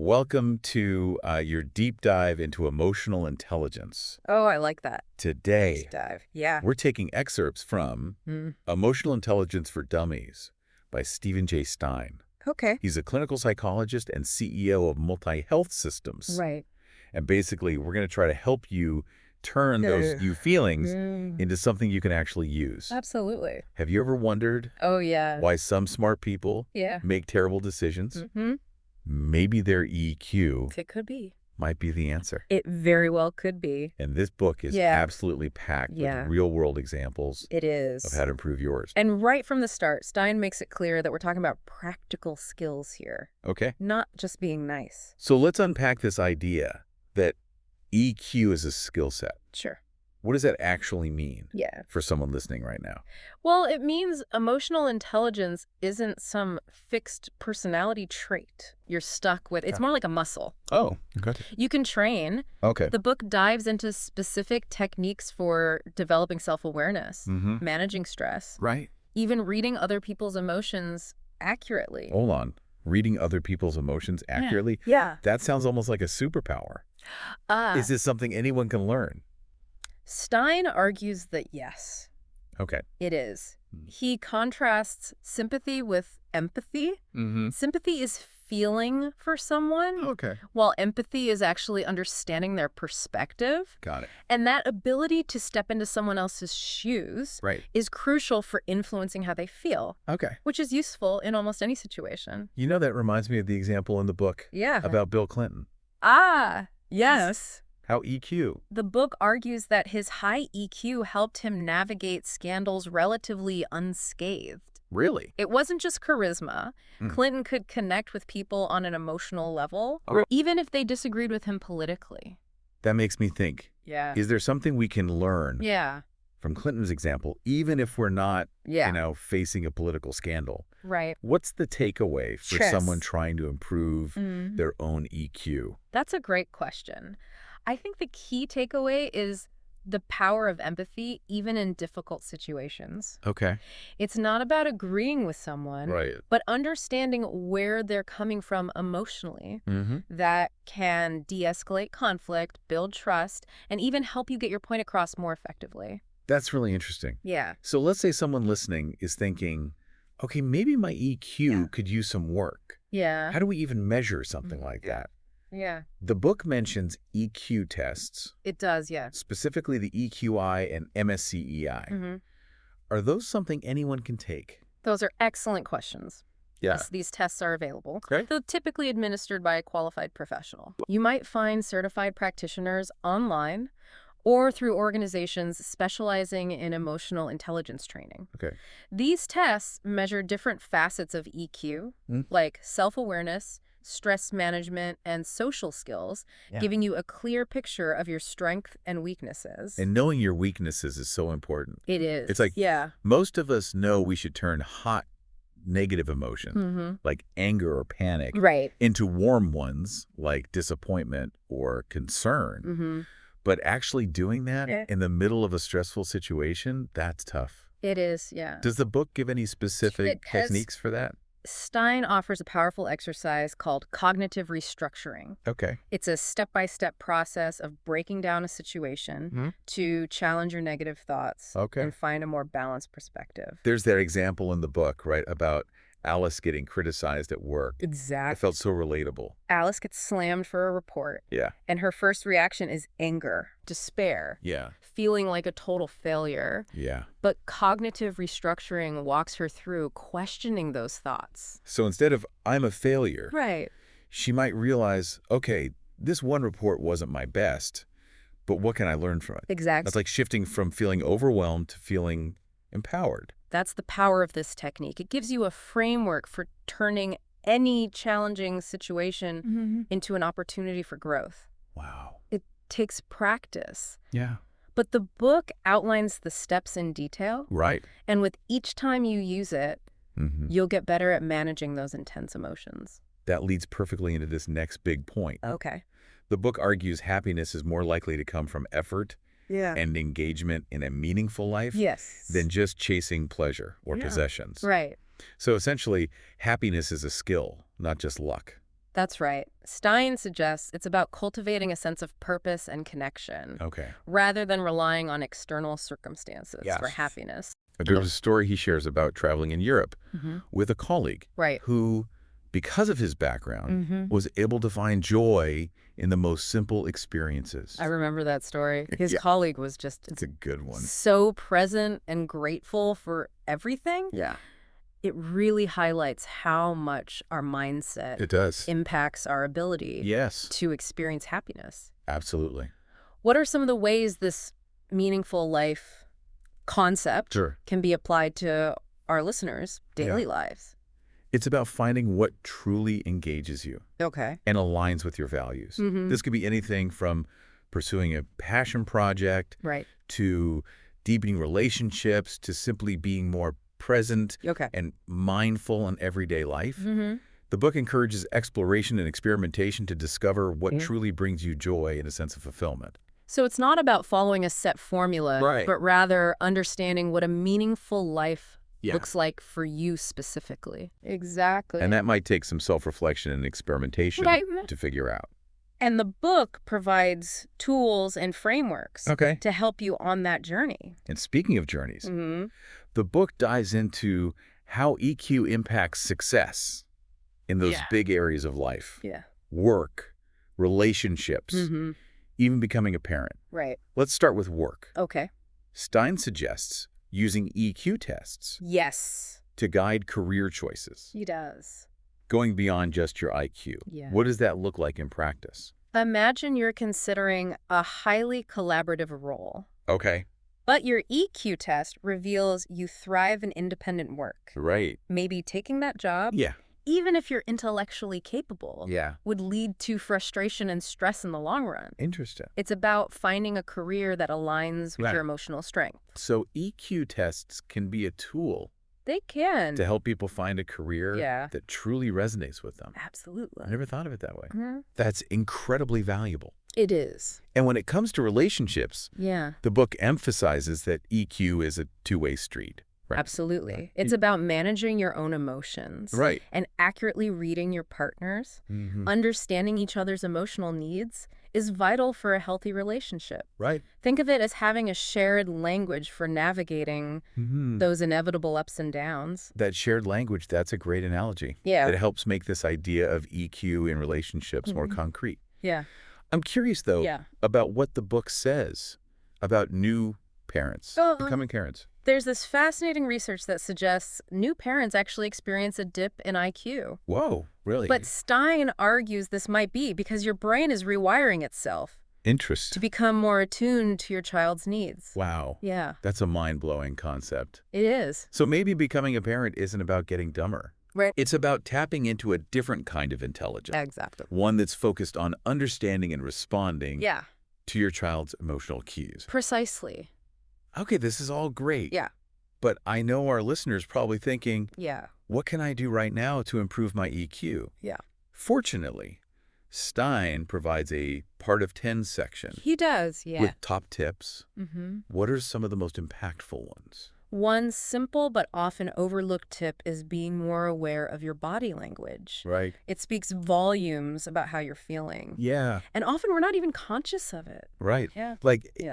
Welcome to your deep dive into emotional intelligence. Oh, I like that. Today, Deep dive. Yeah. we're taking excerpts from Emotional Intelligence for Dummies by Stephen J. Stein. Okay. He's a clinical psychologist and CEO of Multi-Health Systems. Right. And basically, we're going to try to help you turn those you feelings into something you can actually use. Absolutely. Have you ever wondered Oh, yeah. why some smart people make terrible decisions? Maybe their EQ It could be. might be the answer. It very well could be. And this book is absolutely packed with real-world examples It is. of how to improve yours. And right from the start, Stein makes it clear that we're talking about practical skills here, Okay. not just being nice. So let's unpack this idea that EQ is a skill set. Sure. What does that actually mean Yeah. for someone listening right now? Well, it means emotional intelligence isn't some fixed personality trait you're stuck with. It's more like a muscle. Oh, okay. You can train. Okay. The book dives into specific techniques for developing self-awareness, managing stress, Right. even reading other people's emotions accurately. Hold on. Reading other people's emotions accurately? Yeah. That sounds almost like a superpower. Is this something anyone can learn? Stein argues that yes, Okay. it is. He contrasts sympathy with empathy. Sympathy is feeling for someone, Okay. while empathy is actually understanding their perspective. Got it. And that ability to step into someone else's shoes is crucial for influencing how they feel, Okay. which is useful in almost any situation. You know, that reminds me of the example in the book about Bill Clinton. Ah, yes. How EQ. The book argues that his high EQ helped him navigate scandals relatively unscathed. Really? It wasn't just charisma. Clinton could connect with people on an emotional level, even if they disagreed with him politically. That makes me think. Yeah. Is there something we can learn from Clinton's example, even if we're not, facing a political scandal? Right. What's the takeaway for someone trying to improve their own EQ? That's a great question. I think the key takeaway is the power of empathy, even in difficult situations. Okay. It's not about agreeing with someone, but understanding where they're coming from emotionally. That can de-escalate conflict, build trust, and even help you get your point across more effectively. That's really interesting. Yeah. So let's say someone listening is thinking, okay, maybe my EQ could use some work. Yeah. How do we even measure something like that? Yeah. The book mentions EQ tests. It does, Specifically the EQI and MSCEI. Are those something anyone can take? Those are excellent questions. Yeah. These tests are available. Okay. They're typically administered by a qualified professional. You might find certified practitioners online or through organizations specializing in emotional intelligence training. Okay. These tests measure different facets of EQ, like self-awareness, stress management, and social skills, giving you a clear picture of your strengths and weaknesses. And knowing your weaknesses is so important. It is. It's like most of us know we should turn hot, negative emotions, like anger or panic, into warm ones, like disappointment or concern. But actually doing that in the middle of a stressful situation, that's tough. It is, yeah. Does the book give any specific techniques for that? Stein offers a powerful exercise called cognitive restructuring. Okay. It's a step-by-step process of breaking down a situation to challenge your negative thoughts and find a more balanced perspective. There's that example in the book, right, about Alice getting criticized at work. Exactly. It felt so relatable. Alice gets slammed for a report. Yeah. And her first reaction is anger, despair. Yeah. Feeling like a total failure. Yeah. But cognitive restructuring walks her through questioning those thoughts. So instead of, I'm a failure, Right. she might realize, okay, this one report wasn't my best, but what can I learn from it? Exactly. That's like shifting from feeling overwhelmed to feeling empowered. That's the power of this technique. It gives you a framework for turning any challenging situation into an opportunity for growth. Wow. It takes practice. Yeah. But the book outlines the steps in detail. Right. And with each time you use it, you'll get better at managing those intense emotions. That leads perfectly into this next big point. Okay. The book argues happiness is more likely to come from effort and engagement in a meaningful life than just chasing pleasure or possessions. Right. So essentially, happiness is a skill, not just luck. That's right. Stein suggests it's about cultivating a sense of purpose and connection, rather than relying on external circumstances for happiness. There's a story he shares about traveling in Europe with a colleague who, because of his background, was able to find joy in the most simple experiences. I remember that story. His colleague was just it's a good one. So present and grateful for everything. Yeah. It really highlights how much our mindset impacts our ability to experience happiness. Absolutely. What are some of the ways this meaningful life concept can be applied to our listeners' daily lives? It's about finding what truly engages you and aligns with your values. This could be anything from pursuing a passion project to deepening relationships to simply being more present and mindful in everyday life. The book encourages exploration and experimentation to discover what truly brings you joy and a sense of fulfillment. So it's not about following a set formula, but rather understanding what a meaningful life looks like for you specifically. Exactly. And that might take some self-reflection and experimentation to figure out. And the book provides tools and frameworks to help you on that journey. And speaking of journeys, the book dives into how EQ impacts success in those big areas of life. Work, relationships, even becoming a parent. Let's start with work. Stein suggests using EQ tests to guide career choices. He does. Going beyond just your IQ. What does that look like in practice? Imagine you're considering a highly collaborative role. But your EQ test reveals you thrive in independent work. Maybe taking that job, even if you're intellectually capable, would lead to frustration and stress in the long run. Interesting. It's about finding a career that aligns with your emotional strength. So EQ tests can be a tool. They can. To help people find a career that truly resonates with them. Absolutely. I never thought of it that way. That's incredibly valuable. It is. And when it comes to relationships, the book emphasizes that EQ is a two-way street. Absolutely. It's about managing your own emotions. And accurately reading your partners. Understanding each other's emotional needs is vital for a healthy relationship. Think of it as having a shared language for navigating those inevitable ups and downs. That shared language, that's a great analogy. It helps make this idea of EQ in relationships more concrete. I'm curious, though, about what the book says about new parents, becoming parents. There's this fascinating research that suggests new parents actually experience a dip in IQ. Whoa, really? But Stein argues this might be because your brain is rewiring itself. Interesting. To become more attuned to your child's needs. Wow. That's a mind-blowing concept. It is. So maybe becoming a parent isn't about getting dumber. It's about tapping into a different kind of intelligence. Exactly. One that's focused on understanding and responding to your child's emotional cues. Precisely. Okay, this is all great. But I know our listeners probably thinking, what can I do right now to improve my EQ? Fortunately, Stein provides a part of 10 section. He does, with top tips. What are some of the most impactful ones? One simple but often overlooked tip is being more aware of your body language. It speaks volumes about how you're feeling. And often we're not even conscious of it.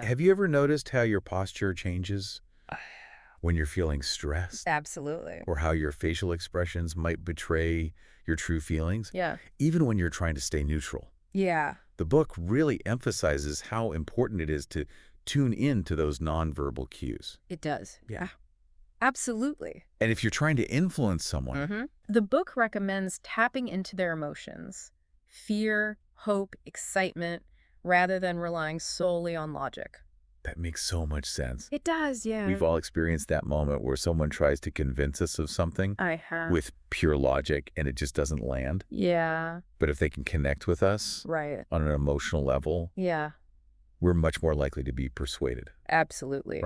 Have you ever noticed how your posture changes when you're feeling stressed? Absolutely. Or how your facial expressions might betray your true feelings? Even when you're trying to stay neutral. The book really emphasizes how important it is to tune in to those nonverbal cues. It does. Absolutely. And if you're trying to influence someone, the book recommends tapping into their emotions, fear, hope, excitement, rather than relying solely on logic. That makes so much sense. It does, We've all experienced that moment where someone tries to convince us of something with pure logic and it just doesn't land. But if they can connect with us on an emotional level, we're much more likely to be persuaded. Absolutely.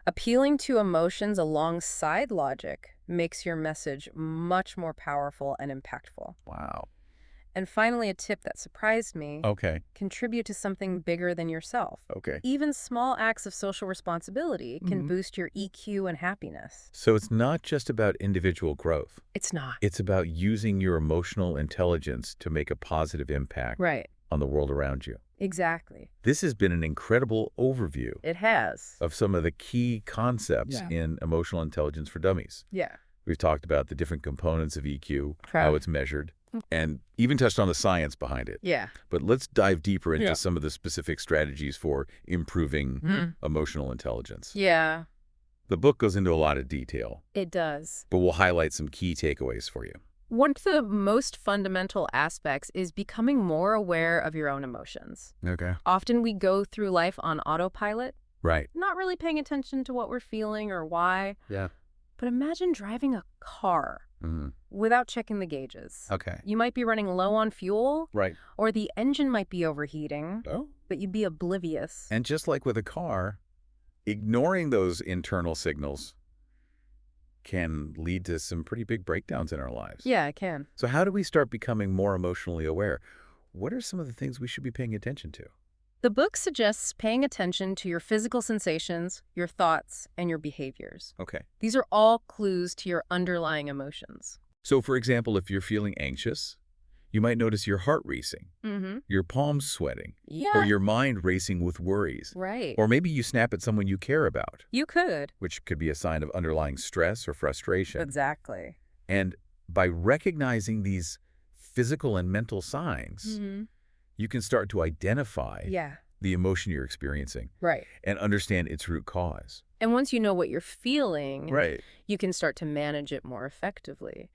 Appealing to emotions alongside logic makes your message much more powerful and impactful. Wow. And finally, a tip that surprised me. Okay. Contribute to something bigger than yourself. Okay. Even small acts of social responsibility can boost your EQ and happiness. So it's not just about individual growth. It's not. It's about using your emotional intelligence to make a positive impact on the world around you. Exactly. This has been an incredible overview. It has. Of some of the key concepts in Emotional Intelligence for Dummies. Yeah. We've talked about the different components of EQ, how it's measured, and even touched on the science behind it. Yeah. But let's dive deeper into some of the specific strategies for improving emotional intelligence. Yeah. The book goes into a lot of detail. It does. But we'll highlight some key takeaways for you. One of the most fundamental aspects is becoming more aware of your own emotions. Okay. Often we go through life on autopilot. Right. Not really paying attention to what we're feeling or why. Yeah. But imagine driving a car without checking the gauges. Okay. You might be running low on fuel. Right. Or the engine might be overheating. Oh. But you'd be oblivious. And just like with a car, ignoring those internal signals can lead to some pretty big breakdowns in our lives. Yeah, it can. So how do we start becoming more emotionally aware? What are some of the things we should be paying attention to? The book suggests paying attention to your physical sensations, your thoughts, and your behaviors. Okay. These are all clues to your underlying emotions. So, for example, if you're feeling anxious, you might notice your heart racing, your palms sweating, or your mind racing with worries. Right. Or maybe you snap at someone you care about. You could. Which could be a sign of underlying stress or frustration. Exactly. And by recognizing these physical and mental signs, you can start to identify the emotion you're experiencing. Right. And understand its root cause. And once you know what you're feeling, you can start to manage it more effectively.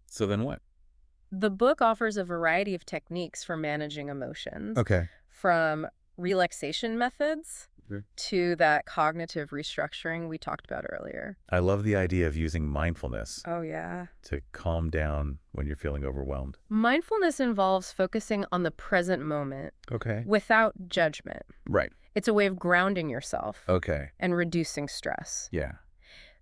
So then what? The book offers a variety of techniques for managing emotions. Okay. From relaxation methods to that cognitive restructuring we talked about earlier. I love the idea of using mindfulness. Oh, yeah. To calm down when you're feeling overwhelmed. Mindfulness involves focusing on the present moment. Okay. Without judgment. Right. It's a way of grounding yourself. Okay. And reducing stress. Yeah.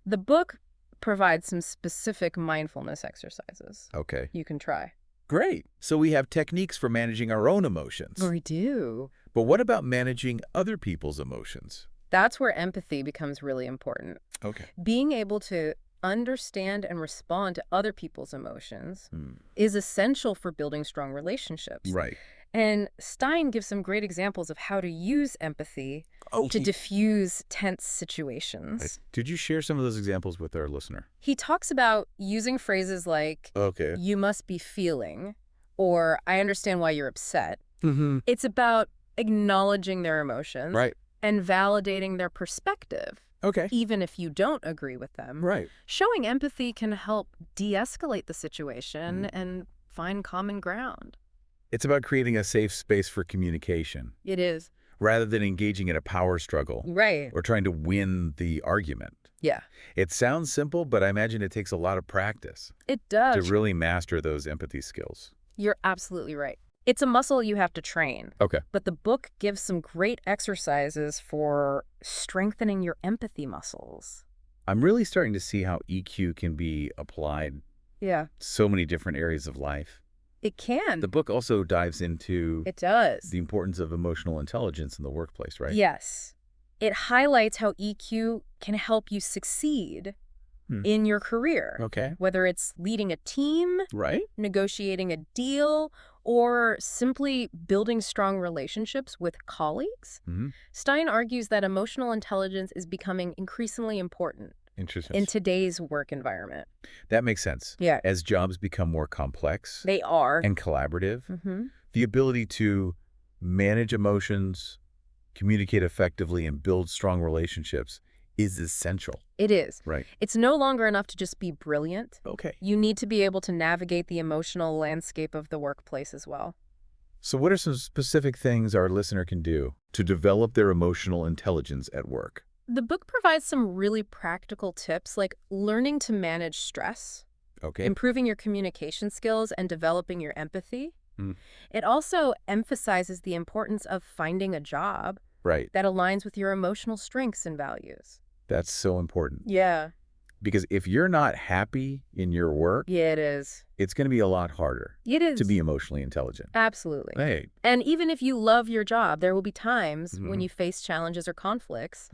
The book provides some specific mindfulness exercises. Okay. You can try. Great. So we have techniques for managing our own emotions. We do. But what about managing other people's emotions? That's where empathy becomes really important. Okay. Being able to understand and respond to other people's emotions is essential for building strong relationships. Right. And Stein gives some great examples of how to use empathy to diffuse tense situations. Did you share some of those examples with our listener? He talks about using phrases like, you must be feeling, or I understand why you're upset. It's about acknowledging their emotions and validating their perspective. Even if you don't agree with them. Showing empathy can help de-escalate the situation and find common ground. It's about creating a safe space for communication. It is. Rather than engaging in a power struggle. Right. Or trying to win the argument. Yeah. It sounds simple, but I imagine it takes a lot of practice. It does. To really master those empathy skills. You're absolutely right. It's a muscle you have to train. But the book gives some great exercises for strengthening your empathy muscles. I'm really starting to see how EQ can be applied so many different areas of life. It can. The book also dives into the importance of emotional intelligence in the workplace, right? Yes. It highlights how EQ can help you succeed in your career. Whether it's leading a team, negotiating a deal, or simply building strong relationships with colleagues. Stein argues that emotional intelligence is becoming increasingly important in today's work environment. That makes sense. Yeah. As jobs become more complex. They are. And collaborative. The ability to manage emotions, communicate effectively, and build strong relationships is essential. It is. Right. It's no longer enough to just be brilliant. Okay. You need to be able to navigate the emotional landscape of the workplace as well. So what are some specific things our listener can do to develop their emotional intelligence at work? The book provides some really practical tips like learning to manage stress, improving your communication skills, and developing your empathy. It also emphasizes the importance of finding a job that aligns with your emotional strengths and values. That's so important. Yeah. Because if you're not happy in your work, Yeah, it is. it's going to be a lot harder It is. to be emotionally intelligent. Absolutely. Hey. And even if you love your job, there will be times when you face challenges or conflicts.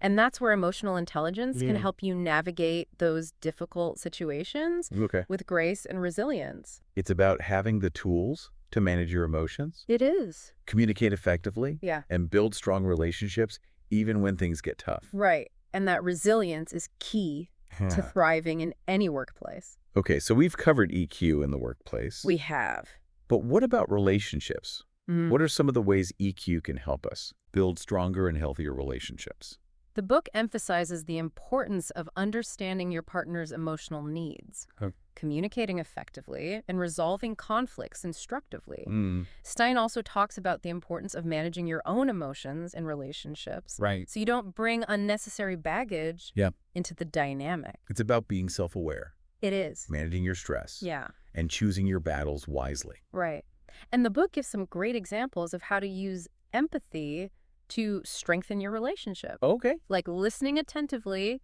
And that's where emotional intelligence can help you navigate those difficult situations with grace and resilience. It's about having the tools to manage your emotions. It is. Communicate effectively. And build strong relationships even when things get tough. Right. And that resilience is key to thriving in any workplace. Okay, so we've covered EQ in the workplace. We have. But what about relationships? What are some of the ways EQ can help us build stronger and healthier relationships? The book emphasizes the importance of understanding your partner's emotional needs, communicating effectively, and resolving conflicts instructively. Stein also talks about the importance of managing your own emotions in relationships, so you don't bring unnecessary baggage into the dynamic. It's about being self-aware. It is. Managing your stress. Yeah. And choosing your battles wisely. Right. And the book gives some great examples of how to use empathy to strengthen your relationship. Okay. Like listening attentively,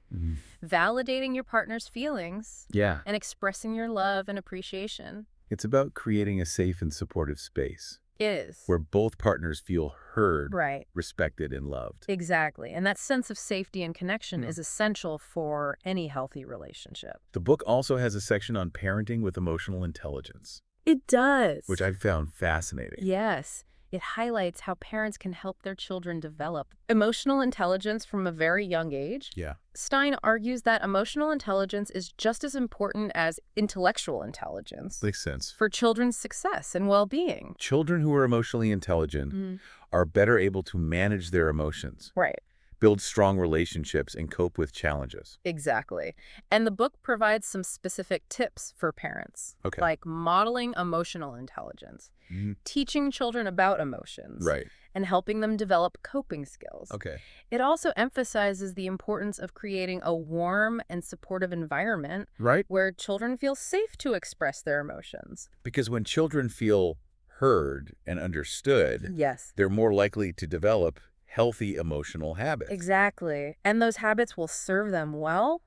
validating your partner's feelings, and expressing your love and appreciation. It's about creating a safe and supportive space. It is. Where both partners feel heard, right, respected, and loved. Exactly. And that sense of safety and connection is essential for any healthy relationship. The book also has a section on parenting with emotional intelligence. It does. Which I found fascinating. Yes. It highlights how parents can help their children develop emotional intelligence from a very young age. Stein argues that emotional intelligence is just as important as intellectual intelligence. Makes sense. For children's success and well-being. Children who are emotionally intelligent are better able to manage their emotions. Right. Build strong relationships, and cope with challenges. Exactly. And the book provides some specific tips for parents, like modeling emotional intelligence, teaching children about emotions, and helping them develop coping skills. It also emphasizes the importance of creating a warm and supportive environment where children feel safe to express their emotions. Because when children feel heard and understood, they're more likely to develop healthy emotional habits. Exactly. And those habits will serve them well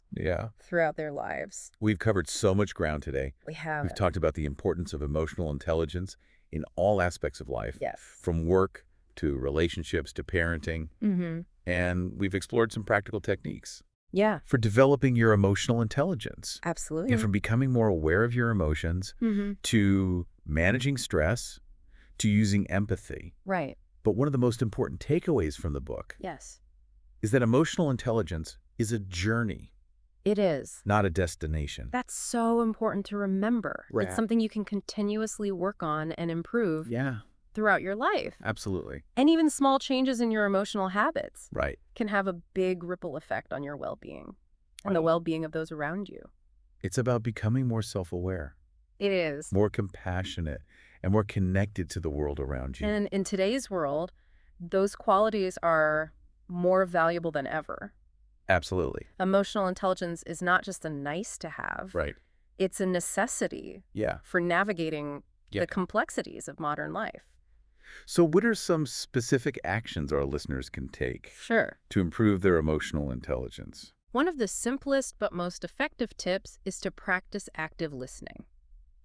throughout their lives. We've covered so much ground today. We have. We've talked about the importance of emotional intelligence in all aspects of life. From work to relationships to parenting. And we've explored some practical techniques. For developing your emotional intelligence. Absolutely. And from becoming more aware of your emotions to managing stress to using empathy. Right. But one of the most important takeaways from the book is that emotional intelligence is a journey. It is. Not a destination. That's so important to remember. It's something you can continuously work on and improve throughout your life. Absolutely. And even small changes in your emotional habits can have a big ripple effect on your well-being and the well-being of those around you. It's about becoming more self-aware. It is. More compassionate and more connected to the world around you. And in today's world, those qualities are more valuable than ever. Absolutely. Emotional intelligence is not just a nice to have. It's a necessity for navigating the complexities of modern life. So what are some specific actions our listeners can take to improve their emotional intelligence? One of the simplest but most effective tips is to practice active listening.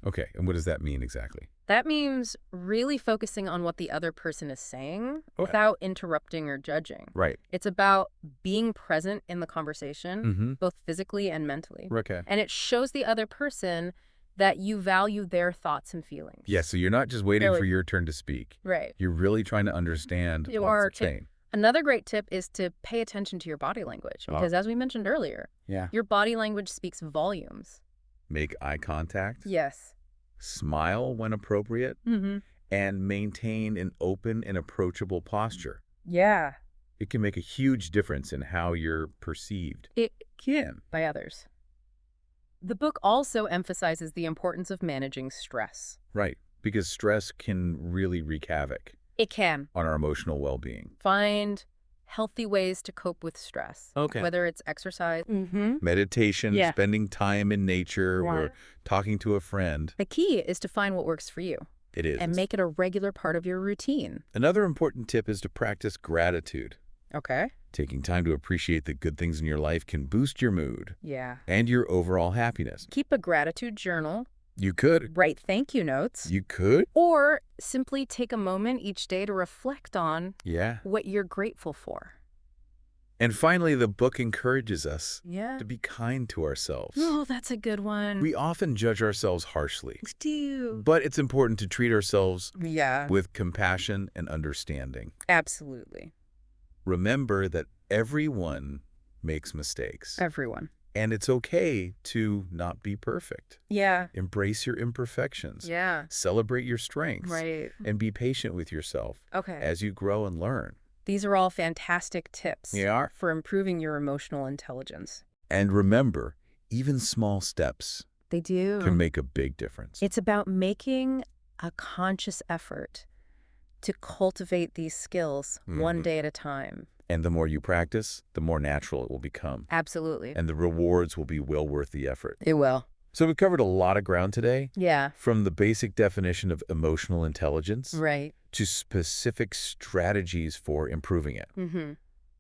Okay, and what does that mean exactly? That means really focusing on what the other person is saying without interrupting or judging. It's about being present in the conversation, both physically and mentally. And it shows the other person that you value their thoughts and feelings. So you're not just waiting for your turn to speak. You're really trying to understand what's saying. Another great tip is to pay attention to your body language, because as we mentioned earlier, your body language speaks volumes. Make eye contact. Smile when appropriate. And maintain an open and approachable posture. It can make a huge difference in how you're perceived. It can. By others. The book also emphasizes the importance of managing stress. Because stress can really wreak havoc. It can. On our emotional well-being. Find healthy ways to cope with stress. Whether it's exercise, meditation, spending time in nature, or talking to a friend. The key is to find what works for you. It is. And make it a regular part of your routine. Another important tip is to practice gratitude. Okay. Taking time to appreciate the good things in your life can boost your mood. Yeah. And your overall happiness. Keep a gratitude journal. You could. Write thank you notes. You could. Or simply take a moment each day to reflect on Yeah. what you're grateful for. And finally, the book encourages us Yeah. to be kind to ourselves. Oh, that's a good one. We often judge ourselves harshly. Do. But it's important to treat ourselves Yeah. with compassion and understanding. Absolutely. Remember that everyone makes mistakes. Everyone. And it's okay to not be perfect. Yeah. Embrace your imperfections. Yeah. Celebrate your strengths. Right. And be patient with yourself as you grow and learn. These are all fantastic tips for improving your emotional intelligence. And remember, even small steps can make a big difference. It's about making a conscious effort to cultivate these skills one day at a time. And the more you practice, the more natural it will become. Absolutely. And the rewards will be well worth the effort. It will. So we covered a lot of ground today. Yeah. From the basic definition of emotional intelligence Right. to specific strategies for improving it.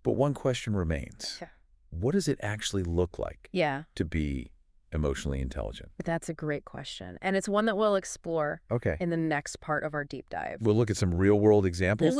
But one question remains. What does it actually look like to be emotionally intelligent? That's a great question. And it's one that we'll explore in the next part of our deep dive. We'll look at some real-world examples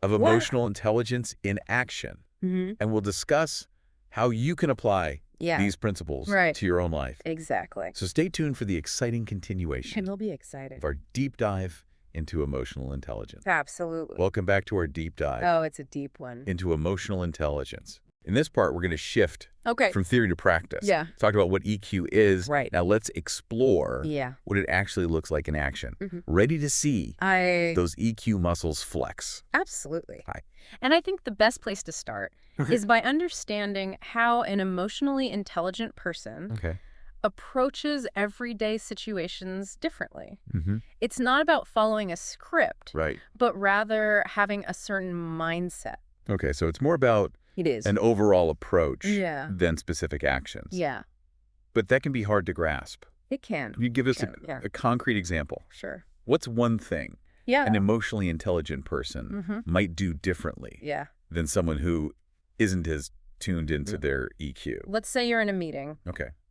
of emotional intelligence in action. And we'll discuss how you can apply these principles to your own life. Exactly. So stay tuned for the exciting continuation And we'll be excited. of our deep dive into emotional intelligence. Absolutely. Welcome back to our deep dive Oh, it's a deep one. into emotional intelligence. In this part, we're going to shift from theory to practice. Yeah. Talked about what EQ is. Right. Now let's explore what it actually looks like in action. Ready to see those EQ muscles flex. Absolutely. Hi. And I think the best place to start is by understanding how an emotionally intelligent person approaches everyday situations differently. It's not about following a script, but rather having a certain mindset. Okay, so it's more about an overall approach than specific actions. Yeah. But that can be hard to grasp. It can. Can you give us a concrete example? Sure. What's one thing an emotionally intelligent person might do differently than someone who isn't as tuned into their EQ? Let's say you're in a meeting.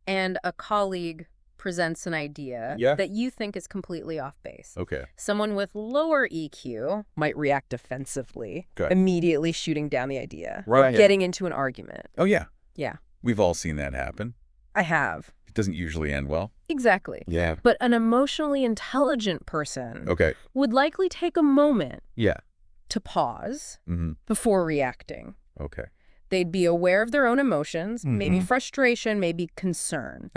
And a colleague presents an idea that you think is completely off base. Someone with lower EQ might react defensively, immediately shooting down the idea, getting into an argument. Oh, yeah. Yeah. We've all seen that happen. I have. It doesn't usually end well. Exactly. Yeah. But an emotionally intelligent person would likely take a moment to pause before reacting. They'd be aware of their own emotions, maybe frustration, maybe concern.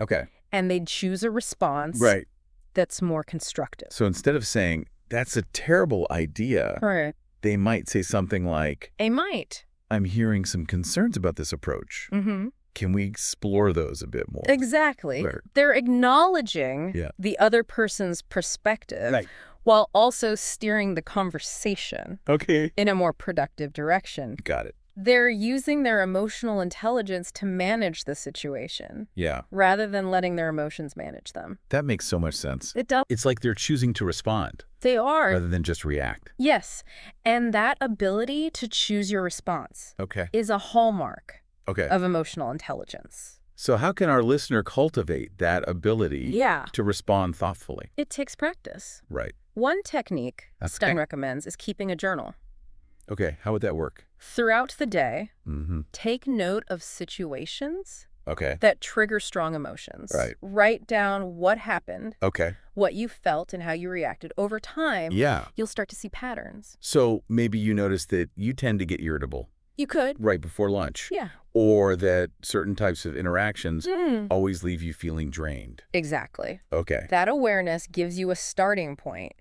And they'd choose a response that's more constructive. So instead of saying, that's a terrible idea, they might say something like, I'm hearing some concerns about this approach. Can we explore those a bit more? Exactly. They're acknowledging the other person's perspective while also steering the conversation in a more productive direction. Got it. They're using their emotional intelligence to manage the situation. Rather than letting their emotions manage them. That makes so much sense. It does. It's like they're choosing to respond. They are. Rather than just react. Yes. And that ability to choose your response is a hallmark of emotional intelligence. So how can our listener cultivate that ability to respond thoughtfully? It takes practice. Right. One technique Stein recommends is keeping a journal. Okay, how would that work? Throughout the day, take note of situations that trigger strong emotions. Write down what happened, what you felt, and how you reacted. Over time, you'll start to see patterns. So maybe you notice that you tend to get irritable. You could. Right before lunch. Or that certain types of interactions always leave you feeling drained. Exactly. That awareness gives you a starting point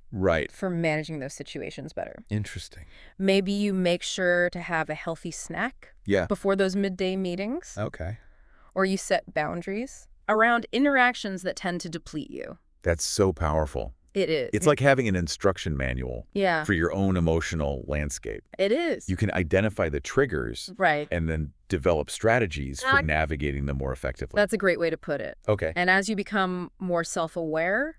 for managing those situations better. Interesting. Maybe you make sure to have a healthy snack before those midday meetings. Or you set boundaries around interactions that tend to deplete you. That's so powerful. It is. It's like having an instruction manual for your own emotional landscape. It is. You can identify the triggers and then develop strategies for navigating them more effectively. That's a great way to put it. And as you become more self-aware,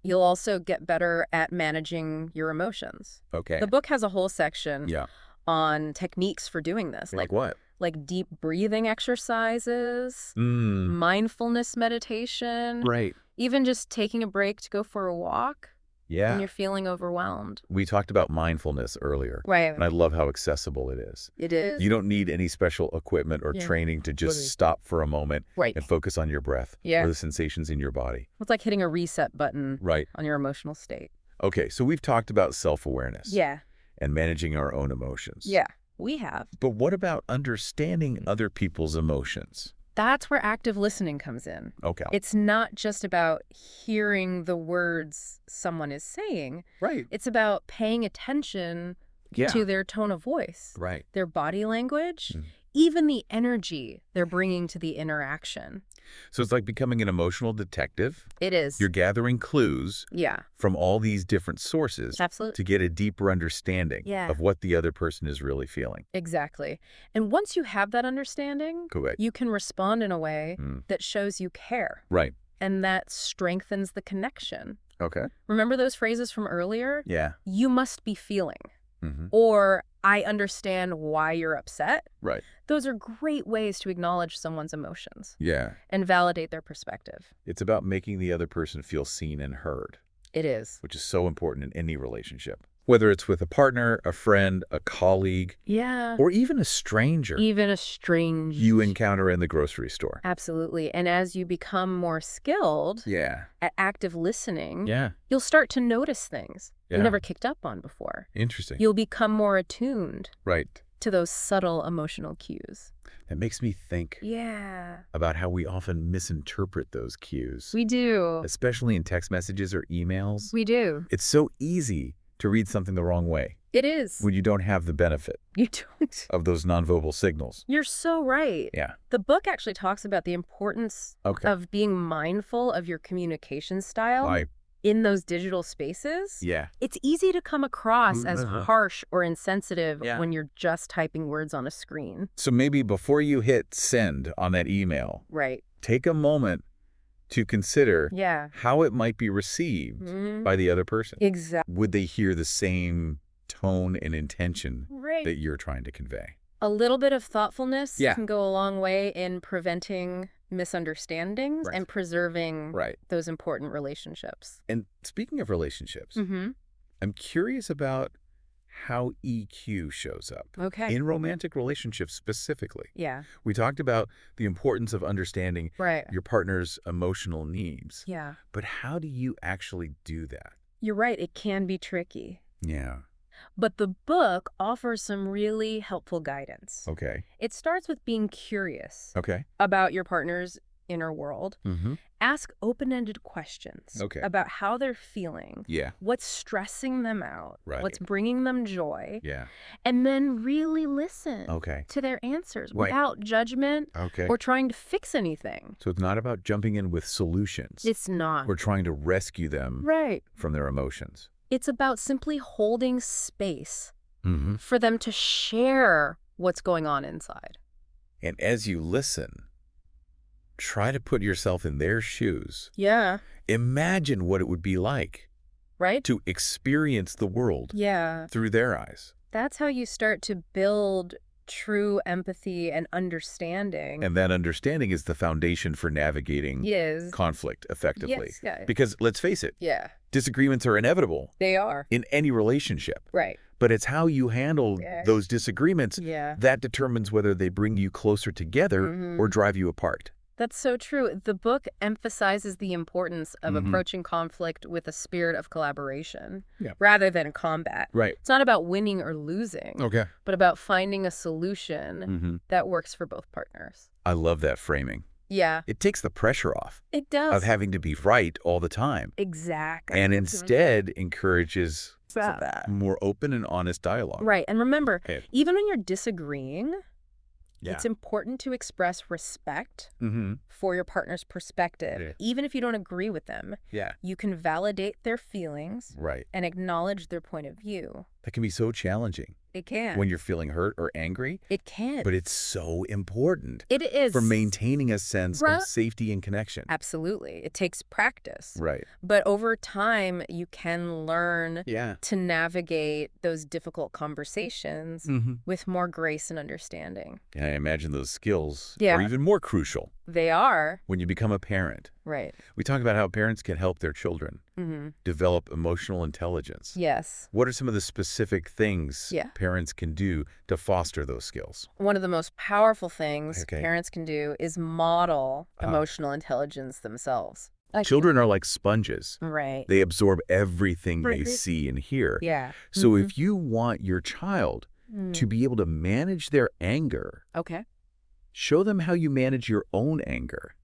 you'll also get better at managing your emotions. The book has a whole section on techniques for doing this. Like what? Like deep breathing exercises, mindfulness meditation. Right. Even just taking a break to go for a walk. Yeah. When you're feeling overwhelmed. We talked about mindfulness earlier. Right. And I love how accessible it is. It is. You don't need any special equipment or training to just stop for a moment and focus on your breath or the sensations in your body. It's like hitting a reset button on your emotional state. Okay, so we've talked about self-awareness. Yeah. And managing our own emotions. Yeah, we have. But what about understanding other people's emotions? That's where active listening comes in. Okay. It's not just about hearing the words someone is saying. Right. It's about paying attention to their tone of voice. Right. Their body language, even the energy they're bringing to the interaction. So it's like becoming an emotional detective. It is. You're gathering clues from all these different sources to get a deeper understanding of what the other person is really feeling. Exactly. And once you have that understanding, you can respond in a way that shows you care. Right. And that strengthens the connection. Okay. Remember those phrases from earlier? Yeah. You must be feeling. Or I understand why you're upset. Right. Those are great ways to acknowledge someone's emotions. Yeah. And validate their perspective. It's about making the other person feel seen and heard. It is. Which is so important in any relationship. Whether it's with a partner, a friend, a colleague. Yeah. Or even a stranger. Even a stranger. You encounter in the grocery store. Absolutely. And as you become more skilled at active listening, you'll start to notice things you never kicked up on before. Interesting. You'll become more attuned right to those subtle emotional cues. That makes me think about how we often misinterpret those cues. We do. Especially in text messages or emails. We do. It's so easy to read something the wrong way. It is. When you don't have the benefit of those nonverbal signals. You're so right. Yeah. The book actually talks about the importance of being mindful of your communication style in those digital spaces. Yeah. It's easy to come across as harsh or insensitive when you're just typing words on a screen. So maybe before you hit send on that email, take a moment to consider how it might be received by the other person. Exactly. Would they hear the same tone and intention that you're trying to convey? A little bit of thoughtfulness can go a long way in preventing misunderstandings and preserving those important relationships. And speaking of relationships, I'm curious about how EQ shows up in romantic relationships specifically. Yeah. We talked about the importance of understanding your partner's emotional needs. Yeah. But how do you actually do that? You're right. It can be tricky. Yeah. But the book offers some really helpful guidance. Okay. It starts with being curious about your partner's inner world. Ask open-ended questions about how they're feeling, what's stressing them out, what's bringing them joy, and then really listen to their answers without judgment or trying to fix anything. So it's not about jumping in with solutions. It's not. Or trying to rescue them from their emotions. It's about simply holding space for them to share what's going on inside. And as you listen, try to put yourself in their shoes. Yeah. Imagine what it would be like to experience the world through their eyes. That's how you start to build true empathy and understanding. And that understanding is the foundation for navigating conflict effectively. Because let's face it, disagreements are inevitable. They are. In any relationship. Right. But it's how you handle those disagreements that determines whether they bring you closer together or drive you apart. That's so true. The book emphasizes the importance of approaching conflict with a spirit of collaboration rather than combat. Right. It's not about winning or losing, but about finding a solution that works for both partners. I love that framing. Yeah. It takes the pressure off. It does. Of having to be right all the time. Exactly. And instead encourages more open and honest dialogue. Right. And remember, even when you're disagreeing, it's important to express respect for your partner's perspective. Even if you don't agree with them, you can validate their feelings and acknowledge their point of view. That can be so challenging. It can. When you're feeling hurt or angry. It can. But it's so important. It is. For maintaining a sense of safety and connection. Absolutely. It takes practice. Right. But over time, you can learn to navigate those difficult conversations with more grace and understanding. And I imagine those skills are even more crucial. They are. When you become a parent. Right. We talk about how parents can help their children develop emotional intelligence. Yes. What are some of the specific things parents can do to foster those skills? One of the most powerful things parents can do is model emotional intelligence themselves. Children are like sponges. Right. They absorb everything they see and hear. Yeah. So if you want your child to be able to manage their anger, show them how you manage your own anger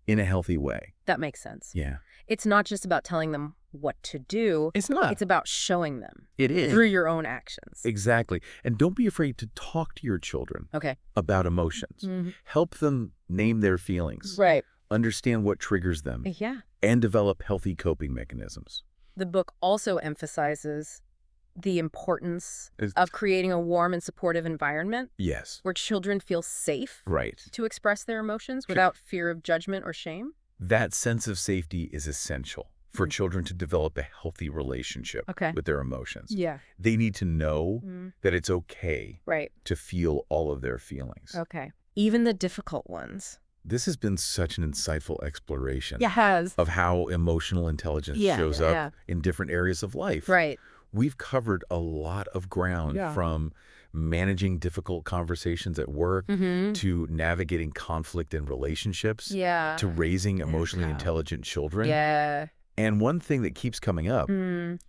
in a healthy way. That makes sense. Yeah. It's not just about telling them what to do. It's not. It's about showing them. It is. Through your own actions. Exactly. And don't be afraid to talk to your children about emotions. Help them name their feelings. Right. Understand what triggers them. Yeah. And develop healthy coping mechanisms. The book also emphasizes the importance of creating a warm and supportive environment. Yes. Where children feel safe to express their emotions without fear of judgment or shame. That sense of safety is essential for children to develop a healthy relationship with their emotions. Yeah. They need to know that it's okay to feel all of their feelings. Even the difficult ones. This has been such an insightful exploration of how emotional intelligence shows up in different areas of life. Right. We've covered a lot of ground from managing difficult conversations at work to navigating conflict in relationships to raising emotionally intelligent children. And one thing that keeps coming up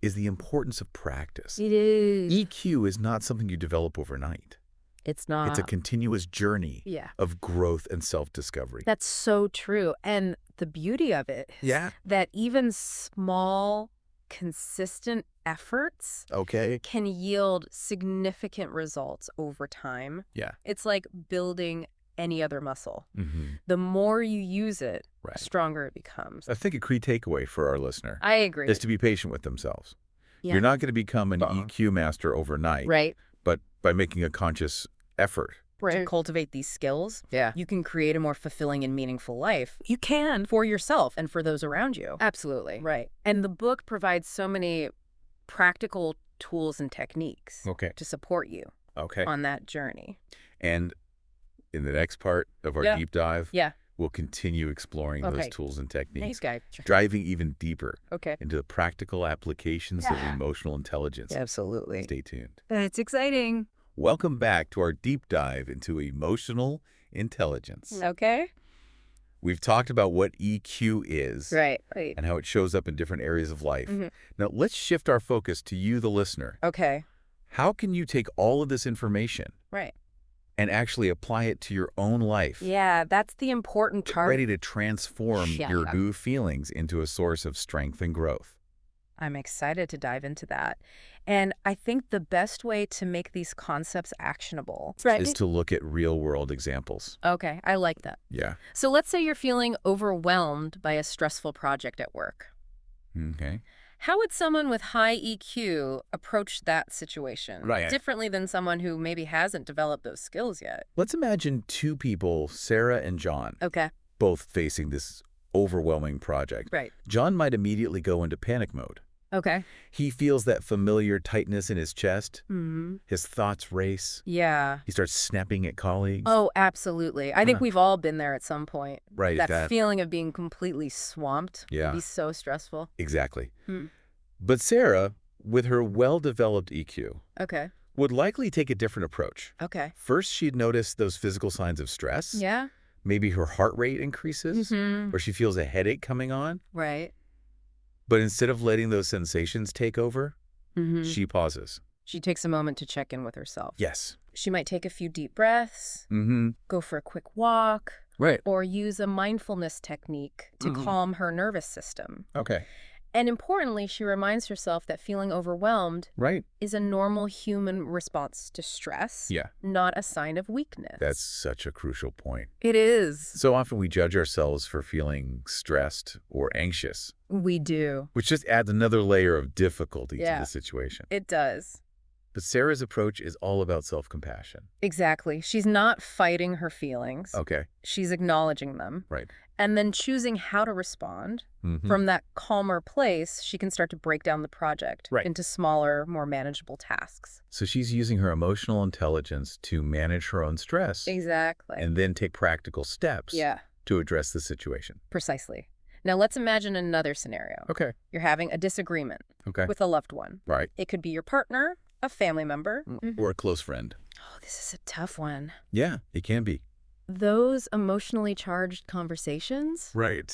is the importance of practice. It is. EQ is not something you develop overnight. It's not. It's a continuous journey of growth and self-discovery. That's so true. And the beauty of it is that even small, consistent efforts can yield significant results over time. Yeah. It's like building any other muscle. The more you use it, the stronger it becomes. I think a key takeaway for our listener I agree. is to be patient with themselves. You're not going to become an EQ master overnight, but by making a conscious effort. To cultivate these skills, you can create a more fulfilling and meaningful life. You can. For yourself and for those around you. Absolutely. Right. And the book provides so many practical tools and techniques to support you on that journey. And in the next part of our deep dive, we'll continue exploring those tools and techniques, driving even deeper into the practical applications of emotional intelligence. Absolutely. Stay tuned. It's exciting. Welcome back to our deep dive into emotional intelligence. We've talked about what EQ is and how it shows up in different areas of life. Now, let's shift our focus to you, the listener. How can you take all of this information and actually apply it to your own life? Yeah, that's the important part. Ready to transform your new feelings into a source of strength and growth. I'm excited to dive into that. And I think the best way to make these concepts actionable is to look at real-world examples. Okay, I like that. Yeah. So let's say you're feeling overwhelmed by a stressful project at work. How would someone with high EQ approach that situation differently than someone who maybe hasn't developed those skills yet? Let's imagine two people, Sarah and John, both facing this overwhelming project. John might immediately go into panic mode. He feels that familiar tightness in his chest. His thoughts race. He starts snapping at colleagues. Oh, absolutely. I think we've all been there at some point. That feeling of being completely swamped would be so stressful. Exactly. But Sarah, with her well-developed EQ, would likely take a different approach. First, she'd notice those physical signs of stress. Maybe her heart rate increases, or she feels a headache coming on. But instead of letting those sensations take over, she pauses. She takes a moment to check in with herself. Yes. She might take a few deep breaths, go for a quick walk, or use a mindfulness technique to calm her nervous system. And importantly, she reminds herself that feeling overwhelmed is a normal human response to stress, not a sign of weakness. That's such a crucial point. It is. So often we judge ourselves for feeling stressed or anxious. We do. Which just adds another layer of difficulty to the situation. It does. But Sarah's approach is all about self-compassion. Exactly. She's not fighting her feelings. Okay. She's acknowledging them. Right. And then choosing how to respond. From that calmer place, she can start to break down the project into smaller, more manageable tasks. So she's using her emotional intelligence to manage her own stress. Exactly. And then take practical steps to address the situation. Precisely. Now let's imagine another scenario. Okay. You're having a disagreement with a loved one. Right. It could be your partner, a family member. Or a close friend. Oh, this is a tough one. Yeah, it can be. Those emotionally charged conversations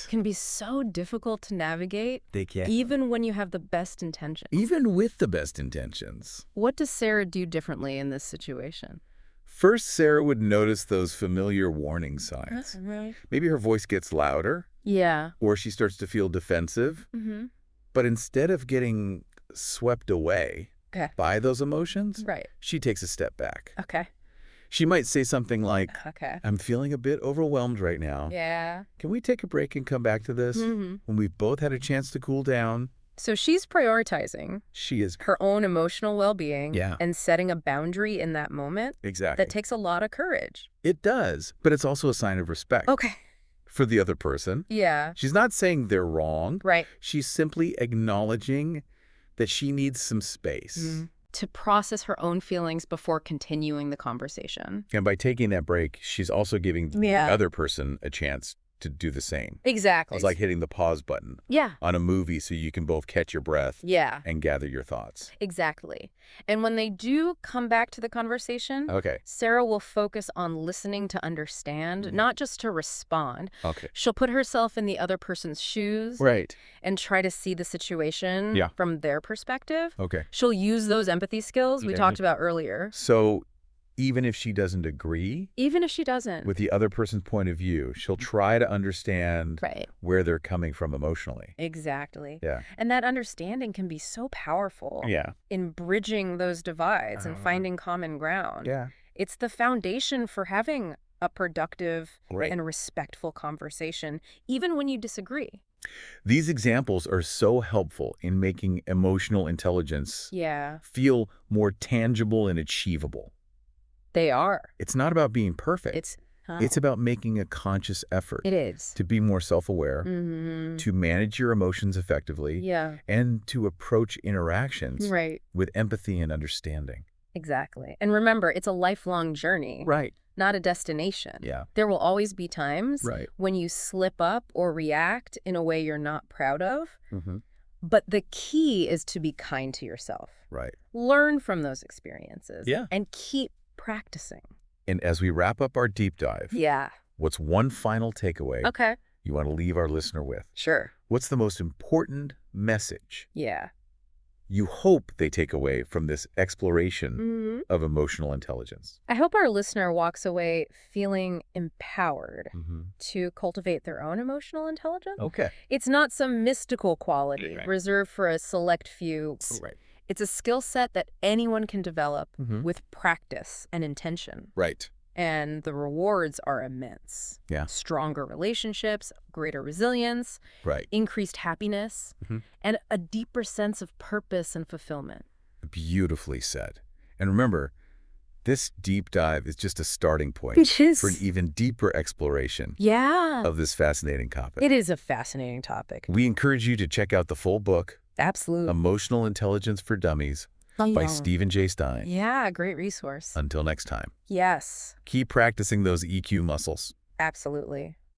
can be so difficult to navigate. They can. Even when you have the best intentions. Even with the best intentions. What does Sarah do differently in this situation? First, Sarah would notice those familiar warning signs. Maybe her voice gets louder. Yeah. Or she starts to feel defensive. But instead of getting swept away by those emotions, she takes a step back. Okay. She might say something like, I'm feeling a bit overwhelmed right now. Yeah. Can we take a break and come back to this when we've both had a chance to cool down? So she's prioritizing her own emotional well-being and setting a boundary in that moment. Exactly. That takes a lot of courage. It does, but it's also a sign of respect. Okay. For the other person. Yeah. She's not saying they're wrong. Right. She's simply acknowledging that she needs some space. To process her own feelings before continuing the conversation. And by taking that break, she's also giving the other person a chance to do the same. Exactly. It's like hitting the pause button on a movie so you can both catch your breath and gather your thoughts. Exactly. And when they do come back to the conversation, Sarah will focus on listening to understand, not just to respond. She'll put herself in the other person's shoes and try to see the situation from their perspective. She'll use those empathy skills we talked about earlier. So even if she doesn't agree with the other person's point of view, she'll try to understand where they're coming from emotionally. Exactly. Yeah. And that understanding can be so powerful in bridging those divides and finding common ground. Yeah. It's the foundation for having a productive and respectful conversation, even when you disagree. These examples are so helpful in making emotional intelligence feel more tangible and achievable. They are. It's not about being perfect. It's about making a conscious effort. It is. To be more self-aware, to manage your emotions effectively, and to approach interactions with empathy and understanding. Exactly. And remember, it's a lifelong journey. Not a destination. There will always be times when you slip up or react in a way you're not proud of. But the key is to be kind to yourself. Learn from those experiences. And keep practicing. And as we wrap up our deep dive, what's one final takeaway you want to leave our listener with? Sure. What's the most important message you hope they take away from this exploration of emotional intelligence? I hope our listener walks away feeling empowered to cultivate their own emotional intelligence. It's not some mystical quality reserved for a select few. It's a skill set that anyone can develop with practice and intention. And the rewards are immense. Stronger relationships, greater resilience, increased happiness, and a deeper sense of purpose and fulfillment. Beautifully said. And remember, this deep dive is just a starting point for an even deeper exploration of this fascinating topic. It is a fascinating topic. We encourage you to check out the full book, Absolutely. Emotional Intelligence for Dummies by Stephen J. Stein. Yeah, great resource. Until next time. Yes. Keep practicing those EQ muscles. Absolutely.